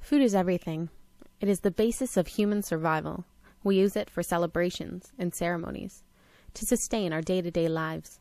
Food is everything. It is the basis of human survival. We use it for celebrations and ceremonies, to sustain our day-to-day lives.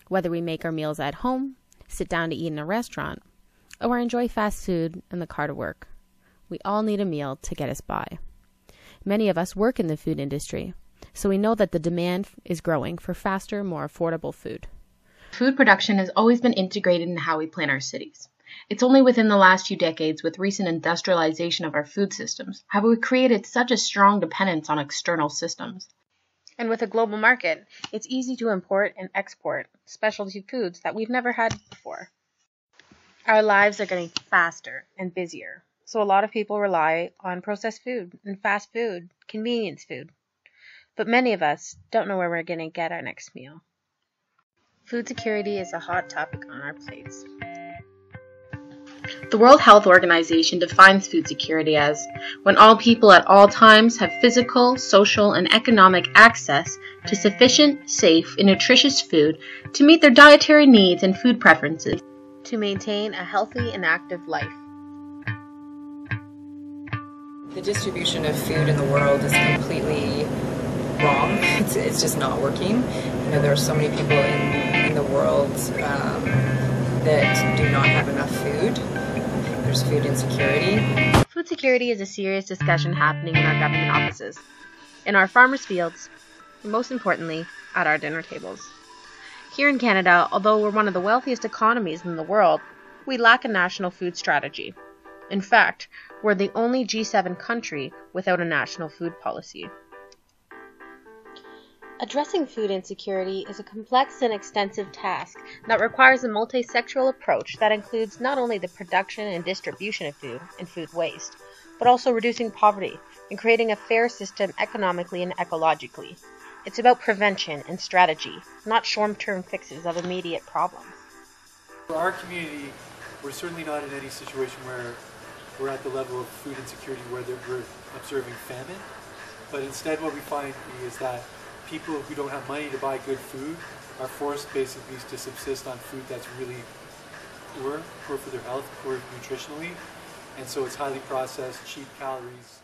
Whether we make our meals at home, sit down to eat in a restaurant, or enjoy fast food in the car to work, we all need a meal to get us by. Many of us work in the food industry, so we know that the demand is growing for faster, more affordable food. Food production has always been integrated in how we plan our cities. It's only within the last few decades, with recent industrialization of our food systems, have we created such a strong dependence on external systems. And with a global market, it's easy to import and export specialty foods that we've never had before. Our lives are getting faster and busier, so a lot of people rely on processed food and fast food, convenience food. But many of us don't know where we're going to get our next meal. Food security is a hot topic on our plates. The World Health Organization defines food security as when all people at all times have physical, social, and economic access to sufficient, safe, and nutritious food to meet their dietary needs and food preferences, to maintain a healthy and active life. The distribution of food in the world is completely wrong. It's just not working. You know, there are so many people in the world that do not have enough food. There's food insecurity. Food security is a serious discussion happening in our government offices, in our farmers' fields, and most importantly, at our dinner tables. Here in Canada, although we're one of the wealthiest economies in the world, we lack a national food strategy. In fact, we're the only G7 country without a national food policy. Addressing food insecurity is a complex and extensive task that requires a multi-sectoral approach that includes not only the production and distribution of food and food waste, but also reducing poverty and creating a fair system economically and ecologically. It's about prevention and strategy, not short-term fixes of immediate problems. For our community, we're certainly not in any situation where we're at the level of food insecurity where we're observing famine, but instead what we find is that people who don't have money to buy good food are forced basically to subsist on food that's really poor for their health, poor nutritionally, and so it's highly processed, cheap calories.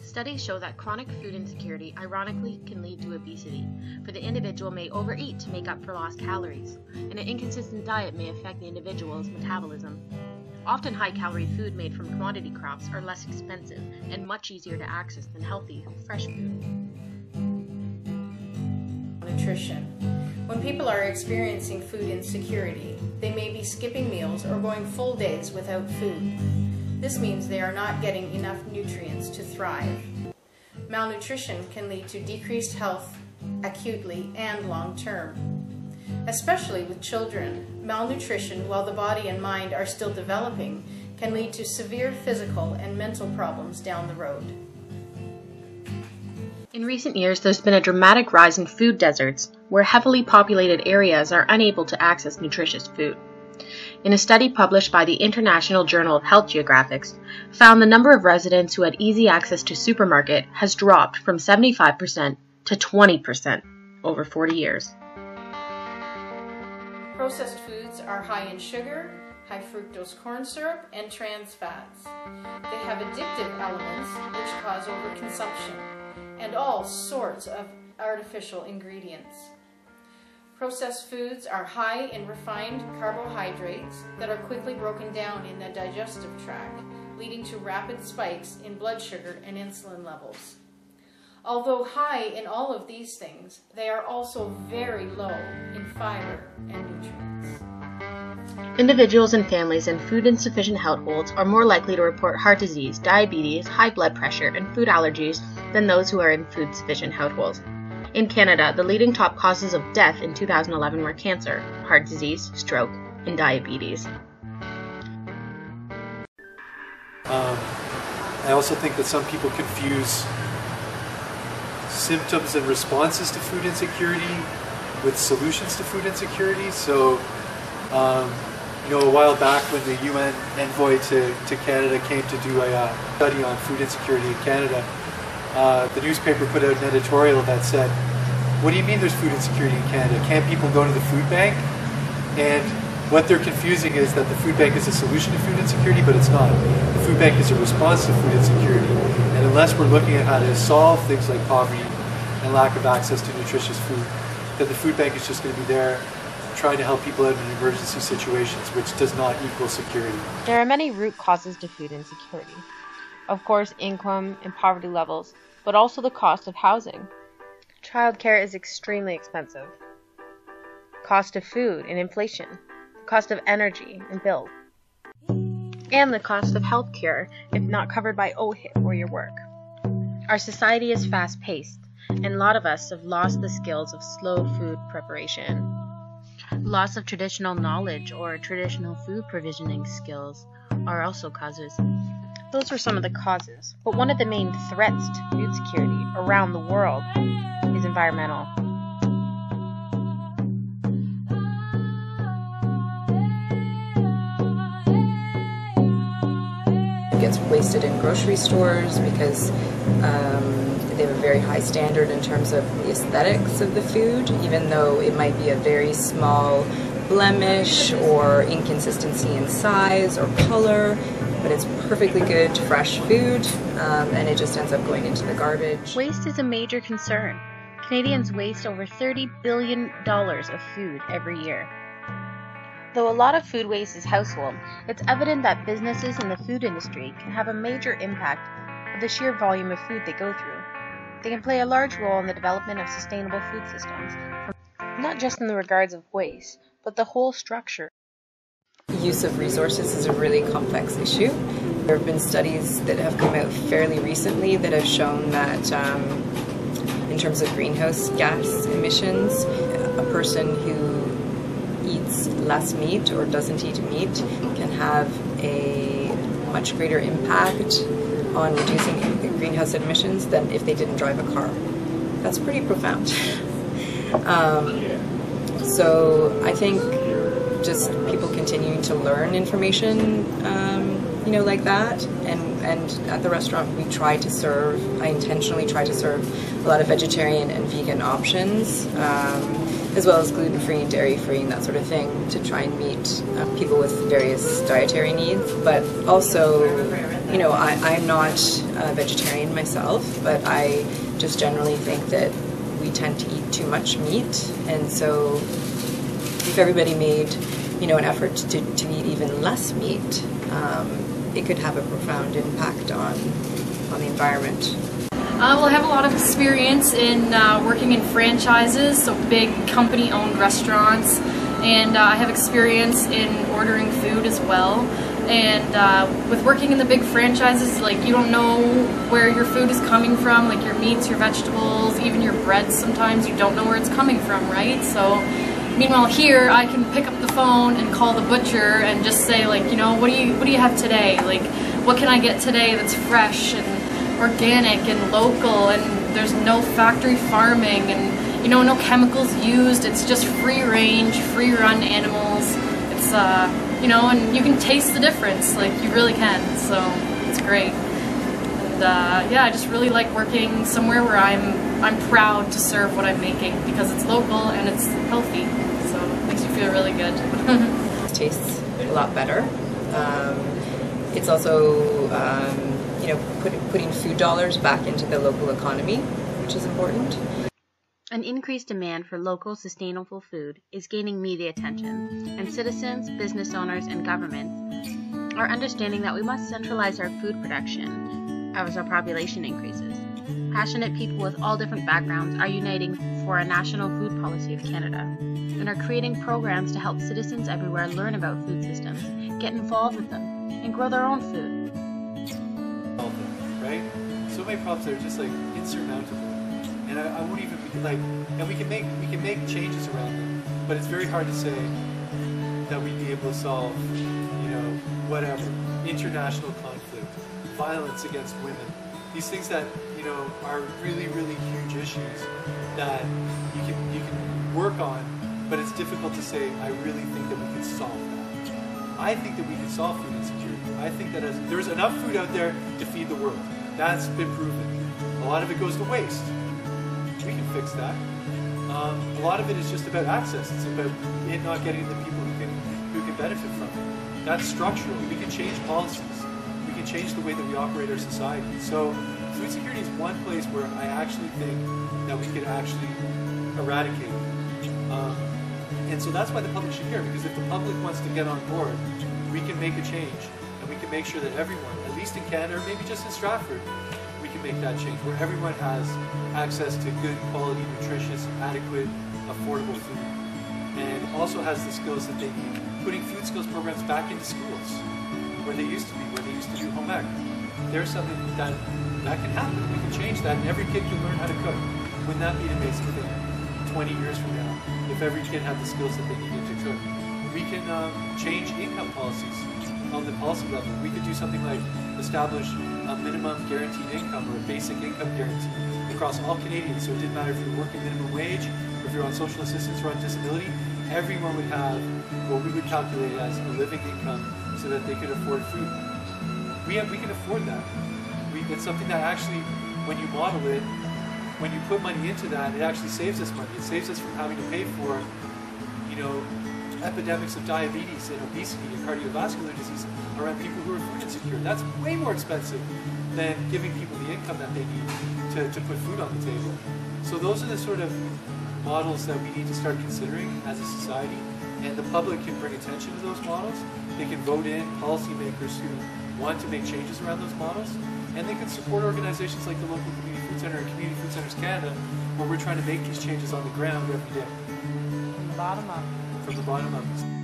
Studies show that chronic food insecurity ironically can lead to obesity, for the individual may overeat to make up for lost calories, and an inconsistent diet may affect the individual's metabolism. Often high-calorie food made from commodity crops are less expensive and much easier to access than healthy, fresh food. Nutrition. When people are experiencing food insecurity, they may be skipping meals or going full days without food. This means they are not getting enough nutrients to thrive. Malnutrition can lead to decreased health acutely and long-term. Especially with children, malnutrition while the body and mind are still developing can lead to severe physical and mental problems down the road. In recent years, there's been a dramatic rise in food deserts, where heavily populated areas are unable to access nutritious food. In a study published by the International Journal of Health Geographics, found the number of residents who had easy access to supermarket has dropped from 75% to 20% over 40 years. Processed foods are high in sugar, high fructose corn syrup, and trans fats. They have addictive elements which cause overconsumption, and all sorts of artificial ingredients. Processed foods are high in refined carbohydrates that are quickly broken down in the digestive tract, leading to rapid spikes in blood sugar and insulin levels. Although high in all of these things, they are also very low in fiber and nutrients. Individuals and families in food-insufficient households are more likely to report heart disease, diabetes, high blood pressure, and food allergies than those who are in food-sufficient households. In Canada, the leading top causes of death in 2011 were cancer, heart disease, stroke, and diabetes. I also think that some people confuse symptoms and responses to food insecurity with solutions to food insecurity. So, a while back when the UN envoy to Canada came to do a study on food insecurity in Canada, the newspaper put out an editorial that said, "What do you mean there's food insecurity in Canada? Can't people go to the food bank?" And what they're confusing is that the food bank is a solution to food insecurity, but it's not. The food bank is a response to food insecurity. And unless we're looking at how to solve things like poverty and lack of access to nutritious food, then the food bank is just going to be there trying to help people out in emergency situations, which does not equal security. There are many root causes to food insecurity. Of course, income and poverty levels, but also the cost of housing. Childcare is extremely expensive. Cost of food and inflation. The cost of energy and bills. And the cost of healthcare if not covered by OHIP or your work. Our society is fast-paced, and a lot of us have lost the skills of slow food preparation. Loss of traditional knowledge or traditional food provisioning skills are also causes. Those are some of the causes, but one of the main threats to food security around the world is environmental. It gets wasted in grocery stores because they have a very high standard in terms of the aesthetics of the food, even though it might be a very small blemish or inconsistency in size or color, but it's perfectly good, fresh food, and it just ends up going into the garbage. Waste is a major concern. Canadians waste over $30 billion of food every year. Though a lot of food waste is household, it's evident that businesses in the food industry can have a major impact of the sheer volume of food they go through. They can play a large role in the development of sustainable food systems, not just in the regards of waste, but the whole structure. Use of resources is a really complex issue. There have been studies that have come out fairly recently that have shown that in terms of greenhouse gas emissions, a person who eats less meat or doesn't eat meat can have a much greater impact on reducing greenhouse emissions than if they didn't drive a car. That's pretty profound. So I think just people continuing to learn information, like that, and at the restaurant I intentionally try to serve a lot of vegetarian and vegan options, as well as gluten-free and dairy-free and that sort of thing, to try and meet people with various dietary needs. But also, I'm not a vegetarian myself, but I just generally think that we tend to eat too much meat, and so if everybody made an effort to eat even less meat, it could have a profound impact on the environment. Well, I have a lot of experience in working in franchises, so big company-owned restaurants, and I have experience in ordering food as well. And with working in the big franchises, like, you don't know where your food is coming from, like your meats, your vegetables, even your breads. Sometimes you don't know where it's coming from, right? So meanwhile here, I can pick up the phone and call the butcher and just say, like, what do you have today? Like, what can I get today that's fresh and organic and local, and there's no factory farming, and no chemicals used. It's just free range, free run animals. It's and you can taste the difference, like, you really can, so it's great. And yeah, I just really like working somewhere where I'm proud to serve what I'm making, because it's local and it's healthy, so it makes you feel really good. It tastes a lot better. It's also putting food dollars back into the local economy, which is important. An increased demand for local, sustainable food is gaining media attention, and citizens, business owners, and governments are understanding that we must centralize our food production as our population increases. Passionate people with all different backgrounds are uniting for a national food policy of Canada and are creating programs to help citizens everywhere learn about food systems, get involved with them, and grow their own food. Right? So many problems that are just like insurmountable. And I won't even be like, and we can make changes around them, but it's very hard to say that we'd be able to solve, whatever, international conflict, violence against women, these things that, are really, really huge issues that you can work on, but it's difficult to say, I really think that we could solve that. I think that we can solve food insecurity. I think that there's enough food out there to feed the world. That's been proven. A lot of it goes to waste. We can fix that. A lot of it is just about access. It's about it not getting the people who can benefit from it. That's structural. We can change policies. We can change the way that we operate our society. So food security is one place where I actually think that we could actually eradicate it. And so that's why the public should hear, because if the public wants to get on board, we can make a change, and we can make sure that everyone, at least in Canada, or maybe just in Stratford, we can make that change, where everyone has access to good quality, nutritious, adequate, affordable food, and also has the skills that they need. Putting food skills programs back into schools, where they used to be, where they used to do home ec. There's something that can happen. We can change that, and every kid can learn how to cook. Wouldn't that be an amazing thing? 20 years from now, if every kid had the skills that they needed to cook. We can change income policies on the policy level. We could do something like establish a minimum guaranteed income or a basic income guarantee across all Canadians. So it didn't matter if you're working minimum wage, or if you're on social assistance or on disability, everyone would have what we would calculate as a living income so that they could afford food. We can afford that. It's something that actually, when you model it, when you put money into that, it actually saves us money. It saves us from having to pay for, epidemics of diabetes and obesity and cardiovascular disease around people who are food insecure. That's way more expensive than giving people the income that they need to put food on the table. So those are the sort of models that we need to start considering as a society, and the public can bring attention to those models. They can vote in policymakers who want to make changes around those models, and they can support organizations like the local Community Food Centre and Community Food Centres Canada, where we're trying to make these changes on the ground every day. From the bottom up. From the bottom up.